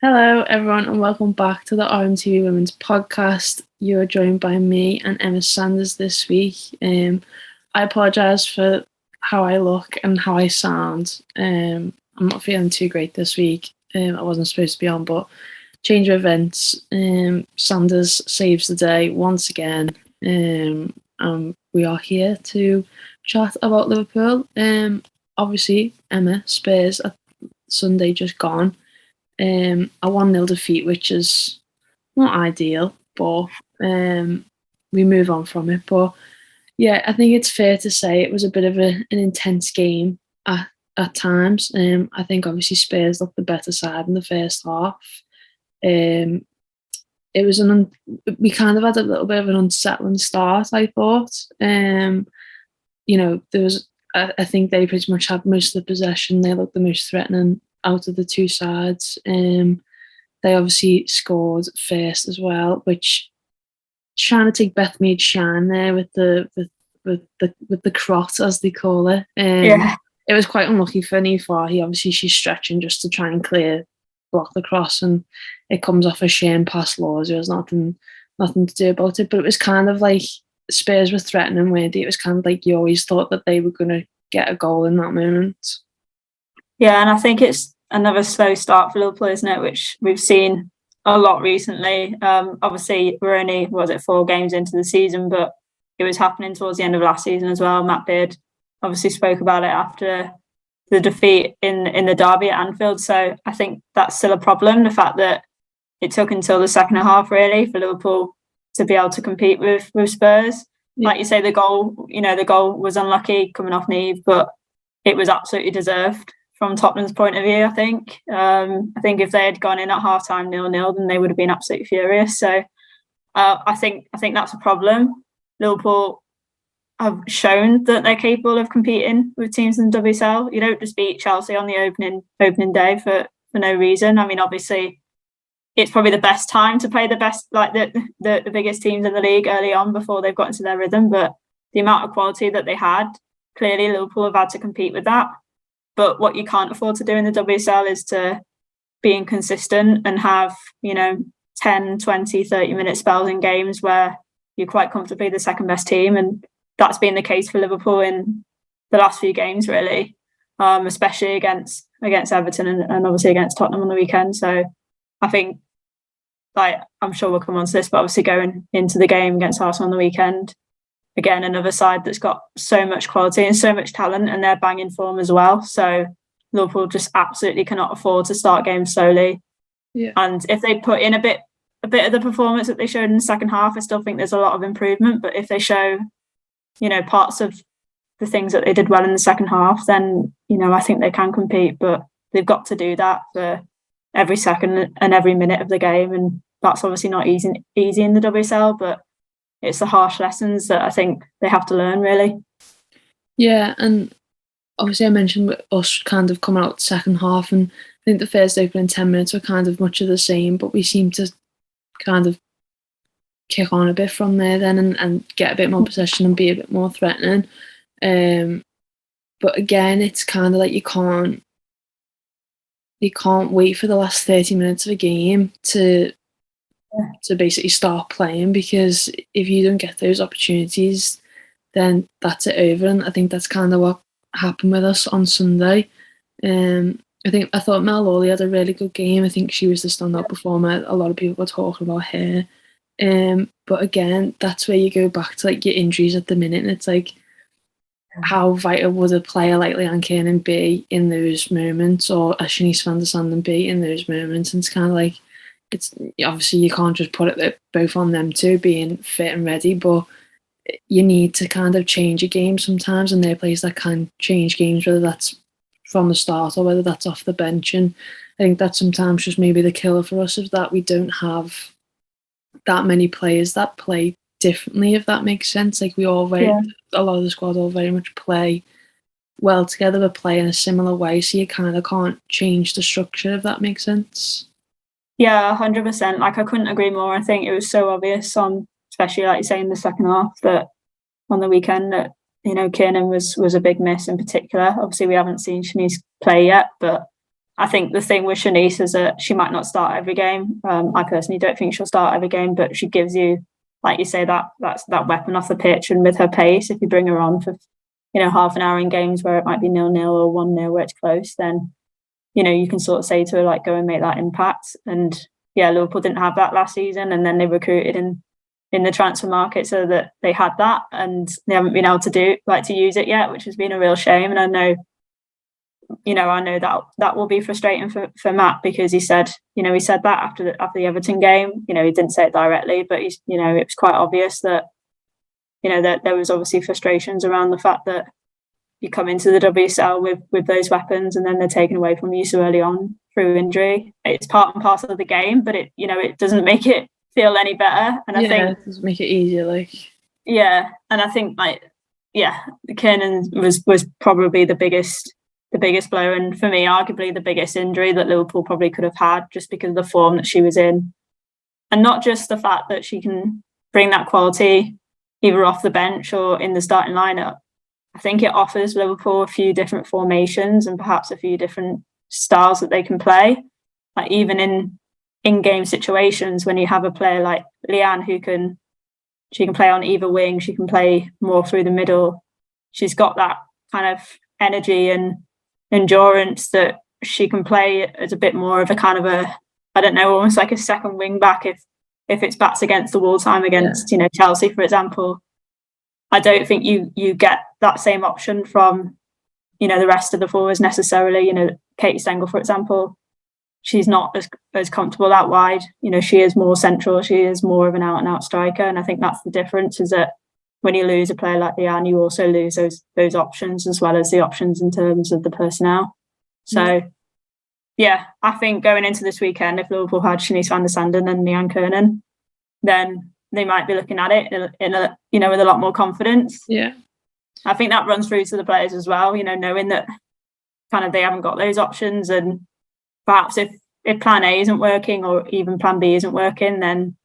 Hello, everyone, and welcome back to the RMTV Women's Podcast. You are joined by me and Emma Sanders this week. I apologise for how I look and how I sound. I'm not feeling too great this week. I wasn't supposed to be on, but change of events. Sanders saves the day once again. And we are here to chat about Liverpool. Obviously, Emma, Spurs, Sunday just gone. A 1-0 defeat, which is not ideal, but we move on from it. But yeah, I think it's fair to say it was a bit of an intense game at times. I think obviously Spurs looked the better side in the first half. It was we kind of had a little bit of an unsettling start, I thought. There was, I think they pretty much had most of the possession. They looked the most threatening out of the two sides. They obviously scored first as well, which trying to take Beth Mead's shine there with the crot, as they call it. It was quite unlucky for Niamh Farhi. Obviously, she's stretching just to try and block the cross, and it comes off a shame past Laws. There was nothing to do about it. But it was kind of like Spurs were threatening, weren't they? It was kind of like you always thought that they were going to get a goal in that moment. Yeah, and I think it's another slow start for Liverpool, isn't it? Which we've seen a lot recently. Obviously, we're only 4 games into the season, but it was happening towards the end of last season as well. Matt Beard obviously spoke about it after the defeat in the derby at Anfield. So I think that's still a problem. The fact that it took until the second half really for Liverpool to be able to compete with Spurs. Yeah. Like you say, the goal was unlucky coming off Niamh, but it was absolutely deserved from Tottenham's point of view. I think if they had gone in at half time 0-0, then they would have been absolutely furious. So I think that's a problem. Liverpool have shown that they're capable of competing with teams in WSL. You don't just beat Chelsea on the opening day for no reason. I mean, obviously, it's probably the best time to play the best, like the biggest teams in the league early on before they've got into their rhythm. But the amount of quality that they had, clearly Liverpool have had to compete with that. But what you can't afford to do in the WSL is to be inconsistent and have, 10, 20, 30-minute spells in games where you're quite comfortably the second best team. And that's been the case for Liverpool in the last few games, really, especially against Everton and obviously against Tottenham on the weekend. So I think, I'm sure we'll come on to this, but obviously going into the game against Arsenal on the weekend, again, another side that's got so much quality and so much talent, and they're banging form as well. So Liverpool just absolutely cannot afford to start games slowly. Yeah. And if they put in a bit of the performance that they showed in the second half, I still think there's a lot of improvement. But if they show, parts of the things that they did well in the second half, then, I think they can compete. But they've got to do that for every second and every minute of the game. And that's obviously not easy in the WSL, but it's the harsh lessons that I think they have to learn, really. Yeah, and obviously I mentioned us kind of coming out the second half, and I think the first opening 10 minutes were kind of much of the same, but we seemed to kind of kick on a bit from there then and get a bit more possession and be a bit more threatening. But again, it's kind of like you can't wait for the last 30 minutes of a game to basically start playing, because if you don't get those opportunities, then that's it over. And I think that's kind of what happened with us on Sunday. I thought Mel Lawley had a really good game. I think she was the standout performer. A lot of people were talking about her. But again, that's where you go back to like your injuries at the minute, and it's like, how vital would a player like Leanne Kiernan be in those moments, or a Shanice van der Sanden be in those moments? And it's kind of like, it's obviously you can't just put it both on them two being fit and ready, but you need to kind of change a game sometimes, and they're players that can change games, whether that's from the start or whether that's off the bench. And I think that's sometimes just maybe the killer for us, is that we don't have that many players that play differently, if that makes sense. Like a lot of the squad all very much play well together, but play in a similar way, so you kind of can't change the structure, if that makes sense. Yeah, 100%. Like, I couldn't agree more. I think it was so obvious especially like you say in the second half, that on the weekend, that Kiernan was a big miss in particular. Obviously, we haven't seen Shanice play yet, but I think the thing with Shanice is that she might not start every game. I personally don't think she'll start every game, but she gives you, like you say, that weapon off the pitch, and with her pace, if you bring her on for half an hour in games where it might be 0-0 or 1-0 where it's close, then you can sort of say to her, like, go and make that impact. And yeah, Liverpool didn't have that last season, and then they recruited in the transfer market so that they had that, and they haven't been able to use it yet, which has been a real shame. And I know that will be frustrating for Matt, because he said that after the Everton game. He didn't say it directly, but it was quite obvious that that there was obviously frustrations around the fact that you come into the WSL with those weapons, and then they're taken away from you so early on through injury. It's part and parcel of the game, but it doesn't make it feel any better. And I think it doesn't make it easier, and I think Kiernan was probably the biggest blow, and for me arguably the biggest injury that Liverpool probably could have had, just because of the form that she was in, and not just the fact that she can bring that quality either off the bench or in the starting lineup. I think it offers Liverpool a few different formations and perhaps a few different styles that they can play. Like, even in in-game situations, when you have a player like Leanne she can play on either wing, she can play more through the middle. She's got that kind of energy and endurance that she can play as a bit more of a kind of almost like a second wing back if it's backs against the wall time against Chelsea, for example. I don't think you get that same option from the rest of the forwards necessarily. Katie Stengel, for example, she's not as comfortable out wide. She is more central. She is more of an out and out striker, and I think that's the difference. Is that when you lose a player like Leanne, you also lose those options, as well as the options in terms of the personnel. So yeah, I think going into this weekend, if Liverpool had Shanice van der Sanden and Leanne Kiernan, then they might be looking at it in a with a lot more confidence. Yeah, I think that runs through to the players as well. Knowing that kind of they haven't got those options, and perhaps if Plan A isn't working or even Plan B isn't working, then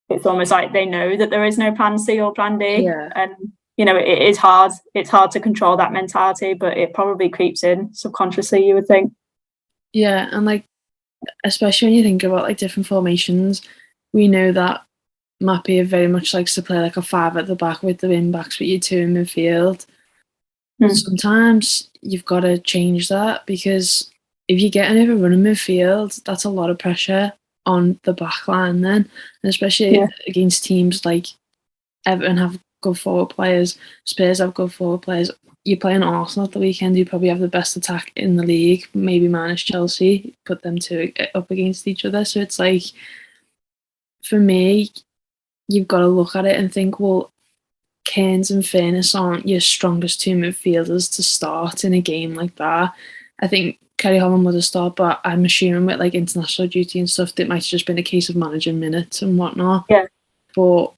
it's almost like they know that there is no Plan C or Plan D. Yeah. And it is hard. It's hard to control that mentality, but it probably creeps in subconsciously, you would think. Yeah, and especially when you think about different formations, we know that Mappy very much likes to play a 5 at the back with the wing backs, with you 2 in midfield. But sometimes you've got to change that, because if you get an overrun in midfield, that's a lot of pressure on the back line then, and especially against teams like Everton have good forward players, Spurs have good forward players. You play an Arsenal at the weekend, you probably have the best attack in the league, maybe minus Chelsea, put them two up against each other. So it's for me, you've got to look at it and think, well, Cairns and Furness aren't your strongest 2 midfielders to start in a game like that. I think Kerry Holland would have started, but I'm assuming with international duty and stuff, it might have just been a case of managing minutes and whatnot. Yeah. But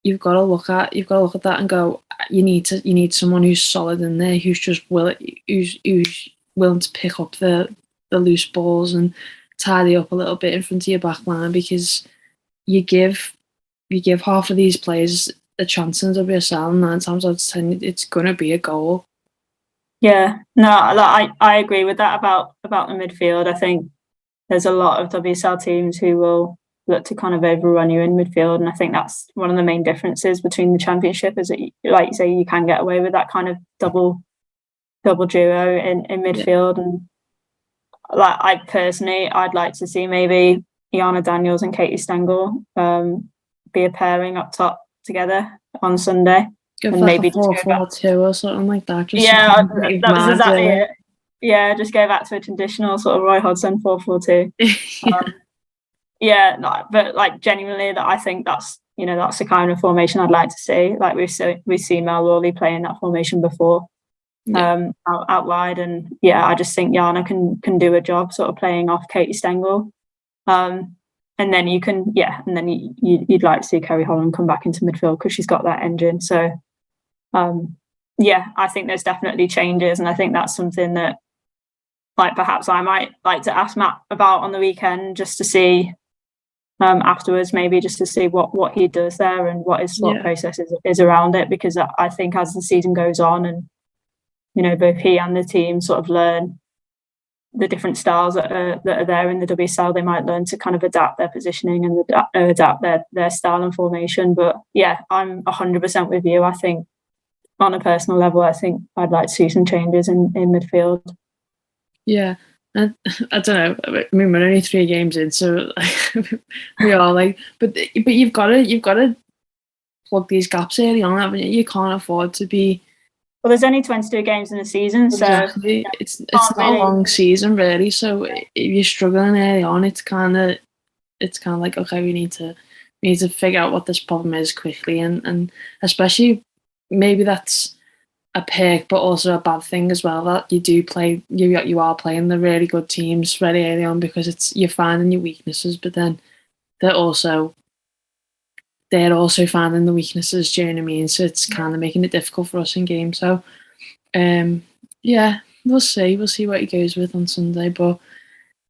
you've got to look at that and go, you need someone who's solid in there, who's willing to pick up the loose balls and tidy up a little bit in front of your back line, because you give half of these players a chance in WSL, and 9 times out of 10 it's going to be a goal. Yeah, no, I agree with that about the midfield. I think there's a lot of WSL teams who will look to kind of overrun you in midfield, and I think that's one of the main differences between the Championship, is that, like you say, you can get away with that kind of double duo in midfield. And I personally, I'd like to see maybe Iana Daniels and Katie Stengel be a pairing up top together on Sunday. Go for maybe 4-4-2 or something like that. That was exactly it. Yeah, just go back to a traditional sort of Roy Hodgson 4-4-2. But genuinely, that I think that's the kind of formation I'd like to see. We've seen Mel Lawley playing that formation before, out wide, and I just think Jana can do a job sort of playing off Katie Stengel. And then you'd like to see Kerry Holland come back into midfield, because she's got that engine. So, I think there's definitely changes, and I think that's something that, perhaps I might like to ask Matt about on the weekend, just to see, afterwards, maybe just to see what he does there and what his thought process is around it, because I think as the season goes on and both he and the team sort of learn the different styles that are there in the WSL, they might learn to kind of adapt their positioning and adapt their style and formation. But yeah, I'm 100% with you. I think on a personal level, I think I'd like to see some changes in midfield. Yeah. I don't know. I mean, we're only 3 games in, so we are like, but you've got to plug these gaps early on, haven't you? You can't afford to be. Well, there's only 22 games in the season, exactly. So it's not really a long season, really. So if you're struggling early on, it's kind of like, okay, we need to figure out what this problem is quickly, and especially maybe that's a perk, but also a bad thing as well, that you are playing the really good teams very early on, because you're finding your weaknesses, but then they're also finding the weaknesses. Do you know what I mean? So it's kind of making it difficult for us in games. So yeah, we'll see what he goes with on Sunday. But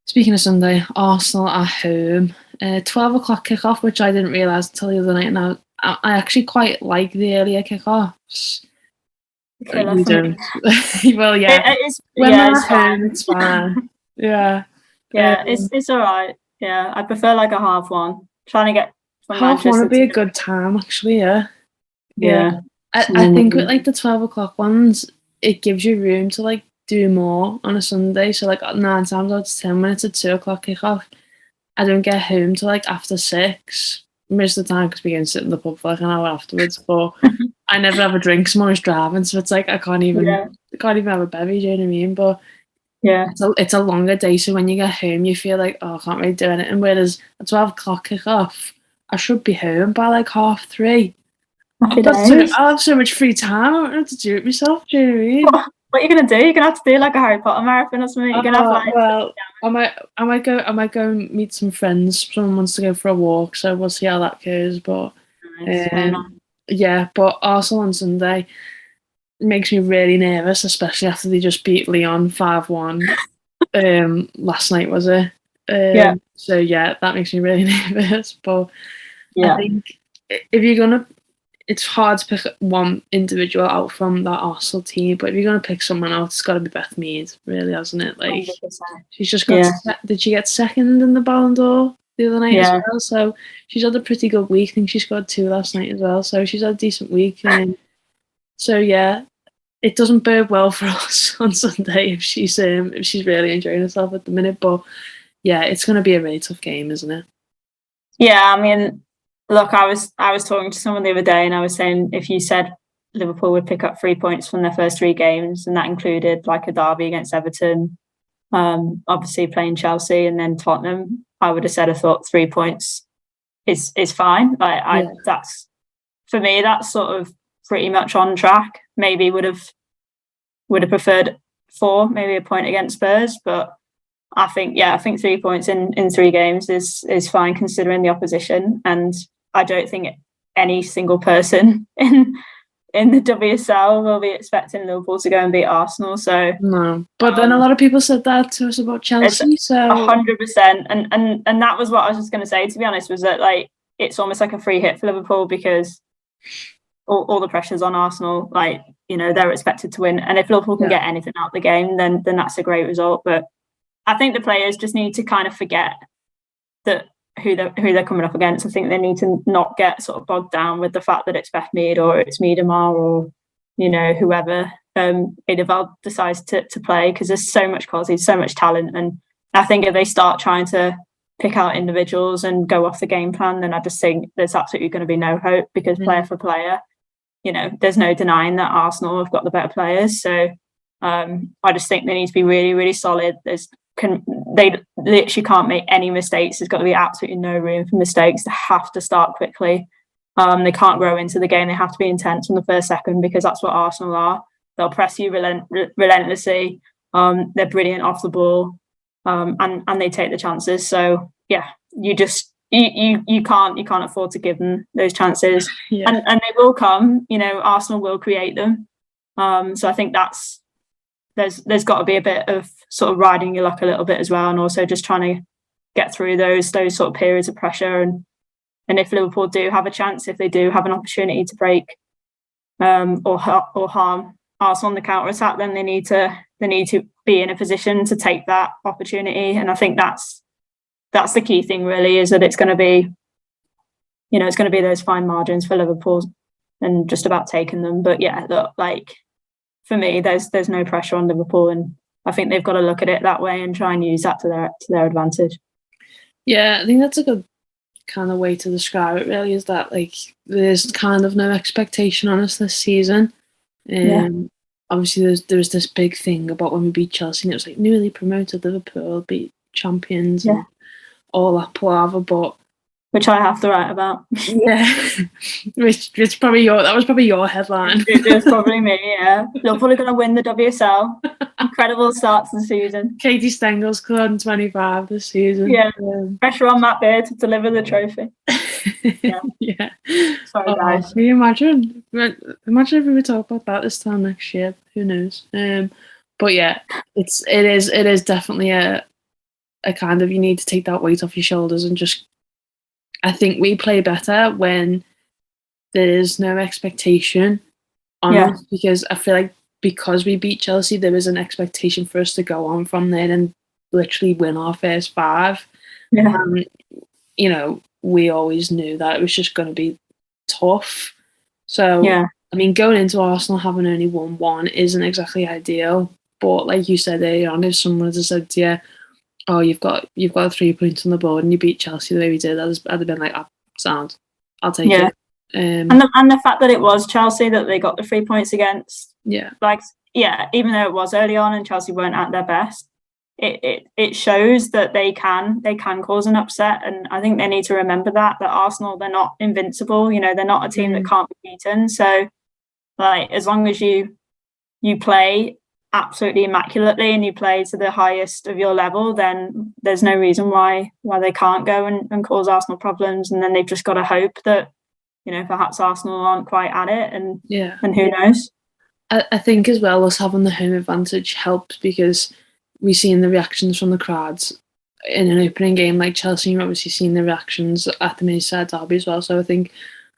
speaking of Sunday, Arsenal at home, 12 o'clock kickoff, which I didn't realise until the other night. Now I actually quite like the earlier kickoffs. You don't. Well, yeah. When they're at home, it's fine. Yeah. Yeah, it's all right. Yeah, I prefer like a half one. Trying to get from half one would be a good time, actually. Yeah. I think with like the 12 o'clock ones, it gives you room to like do more on a Sunday. So like 9 times out of 10, when it's a 2 o'clock kickoff, I don't get home till like after 6 most of the time, because we go and sit in the pub for like an hour afterwards. But I never have a drink, so I'm always driving, so it's like I can't even have a bevy. Do you know what I mean? But yeah, it's a longer day, so when you get home, you feel like, oh, I can't really do anything. Whereas a 12 o'clock kickoff, I should be home by like 3:30. I'll have so much free time. I don't have to do it myself. Do you know what I mean? What are you gonna do? You're gonna have to do like a Harry Potter marathon or something. You're gonna have like. Well, I might go and meet some friends. Someone wants to go for a walk, so we'll see how that goes. But yeah, but Arsenal on Sunday makes me really nervous, especially after they just beat Lyon 5-1 last night, was it? Yeah. So yeah, that makes me really nervous. But I think if you're gonna, it's hard to pick one individual out from that Arsenal team, but if you're gonna pick someone out, it's got to be Beth Mead, really, hasn't it? Like 100%. She's just got. Did she get second in the Ballon d'Or the other night as well? So she's had a pretty good week. I think she scored 2 last night as well. So she's had a decent week. So yeah, it doesn't bode well for us on Sunday if she's really enjoying herself at the minute. But yeah, it's going to be a really tough game, isn't it? Yeah, I mean, look, I was talking to someone the other day, and I was saying, if you said Liverpool would pick up 3 points from their first 3 games, and that included like a derby against Everton, obviously playing Chelsea and then Tottenham, I would have said I thought 3 points is fine. That's, for me, that's sort of pretty much on track. Maybe would have preferred 4, maybe a point against Spurs, but I think 3 points in 3 games is fine considering the opposition, and I don't think any single person in the WSL will be expecting Liverpool to go and beat Arsenal. So no, but then a lot of people said that to us about Chelsea. So 100%, and that was what I was just going to say. To be honest, was that like it's almost like a free hit for Liverpool, because all the pressure's on Arsenal. Like, they're expected to win, and if Liverpool can get anything out of the game, then that's a great result. But I think the players just need to kind of forget that who they're coming up against. I think they need to not get sort of bogged down with the fact that it's Beth Mead or it's Miedemar or whoever Edeval decides to play, because there's so much quality, so much talent, and I think if they start trying to pick out individuals and go off the game plan, then I just think there's absolutely going to be no hope, because player for player, there's no denying that Arsenal have got the better players. So I just think they need to be really, really solid. They literally can't make any mistakes. There's got to be absolutely no room for mistakes. They have to start quickly. They can't grow into the game. They have to be intense from the first second, because that's what Arsenal are. They'll press you relentlessly. They're brilliant off the ball, and they take the chances. So yeah, you can't afford to give them those chances, and they will come. Arsenal will create them. So I think there's got to be a bit of sort of riding your luck a little bit as well, and also just trying to get through those sort of periods of pressure. And if Liverpool do have a chance, if they do have an opportunity to break or harm Arsenal on the counter attack, then they need to be in a position to take that opportunity. And I think that's the key thing, really, is that it's going to be, it's going to be those fine margins for Liverpool and just about taking them. But yeah, look, like, for me, there's no pressure on Liverpool, and I think they've got to look at it that way and try and use that to their advantage. Yeah, I think that's a good kind of way to describe it, really, is that, like, there's kind of no expectation on us this season. Obviously there's this big thing about when we beat Chelsea, and it was like newly promoted Liverpool beat champions and all that palaver, but which I have to write about. Yeah, which that was probably your headline. It was probably me. Yeah, Liverpool are going to win the WSL. Incredible start to the season. Katie Stengel's clone 25 this season. Yeah, pressure on Matt Beard to deliver the trophy. Yeah. Sorry, guys. Can you imagine? Imagine if we would talk about that this time next year. Who knows? But yeah, it is definitely a kind of, you need to take that weight off your shoulders and just. I think we play better when there is no expectation on us, because I feel like because we beat Chelsea, there was an expectation for us to go on from there and literally win our first 5. Yeah. We always knew that it was just going to be tough. So, I mean, going into Arsenal having only won 1 isn't exactly ideal. But like you said earlier on, if someone had said to you, oh, you've got 3 points on the board and you beat Chelsea the way we did, I'd have been like, sound, I'll take it. And the fact that it was Chelsea that they got the 3 points against, even though it was early on and Chelsea weren't at their best, it shows that they can cause an upset. And I think they need to remember that Arsenal, they're not invincible. They're not a team that can't be beaten. So, like, as long as you play absolutely immaculately and you play to the highest of your level, then there's no reason why they can't go and cause Arsenal problems. And then they've just got to hope that perhaps Arsenal aren't quite at it, and who knows. I think as well, us having the home advantage helps, because we've seen the reactions from the crowds in an opening game like Chelsea. You've obviously seen the reactions at the Merseyside derby as well, so I think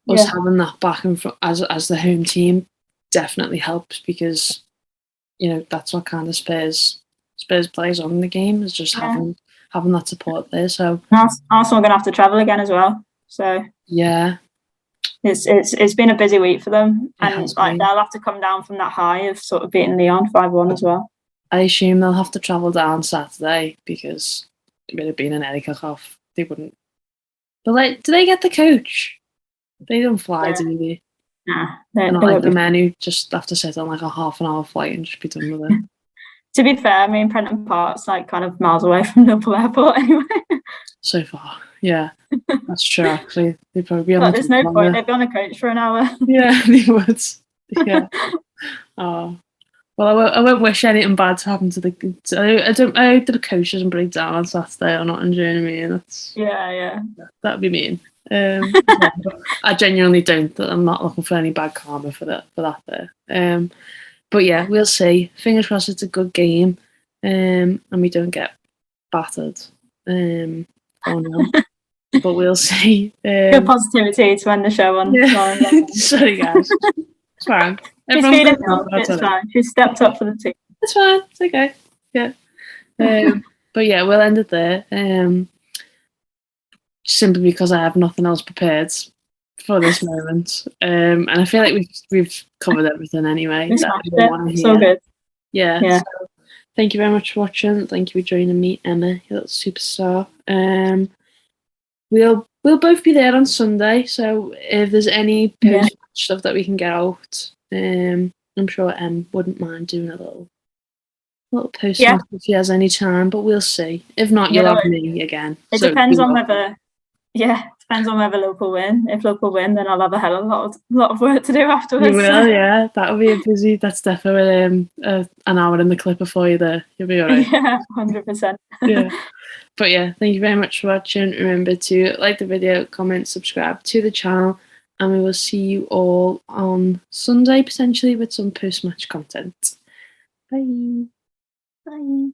us having that back and front as the home team definitely helps, because that's what kind of Spurs plays on in the game, is just having that support there. So Arsenal are going to have to travel again as well. So it's been a busy week for them, and they'll have to come down from that high of sort of beating Lyon 5-1 as well. I assume they'll have to travel down Saturday, because it would have been an Eddie Kickoff. They wouldn't. But do they get the coach? They don't fly, do they? Nah, they're not like the men who just have to sit on like a half-an-hour flight and just be done with it. To be fair, I mean, Prenton Park's like kind of miles away from Liverpool Airport anyway. So far, yeah, that's true. Actually, they'd probably be on. There's no point. They'd be on a coach for an hour. Yeah, they would. Yeah. Oh, well, I won't wish anything bad to happen to the. I hope the coach doesn't break down on Saturday or not in Germany, and that's. Yeah. That'd be mean. I genuinely don't. I'm not looking for any bad karma for that there. But yeah, we'll see. Fingers crossed it's a good game, and we don't get battered. But we'll see. Good positivity to end the show on. Yeah. Sorry, guys. It's fine. She's feeling up. It's fine. She stepped up for the team. It's fine. It's okay. Yeah. But yeah, we'll end it there. Simply because I have nothing else prepared for this moment, and I feel like we've covered everything anyway. So good. Yeah. So thank you very much for watching. Thank you for joining me, Emma, you little superstar. We'll both be there on Sunday, so if there's any post stuff that we can get out, I'm sure Em wouldn't mind doing a little post if she has any time. But we'll see. If not, you'll have me again. It depends on whether. Yeah, depends on whether Liverpool win. If Liverpool win, then I'll have a hell of a lot of work to do afterwards. You will, yeah. That'll be a busy. That's definitely an hour in the clipper for you there. You'll be all right. Yeah, 100%. Yeah. But yeah, thank you very much for watching. Remember to like the video, comment, subscribe to the channel, and we will see you all on Sunday, potentially with some post-match content. Bye. Bye.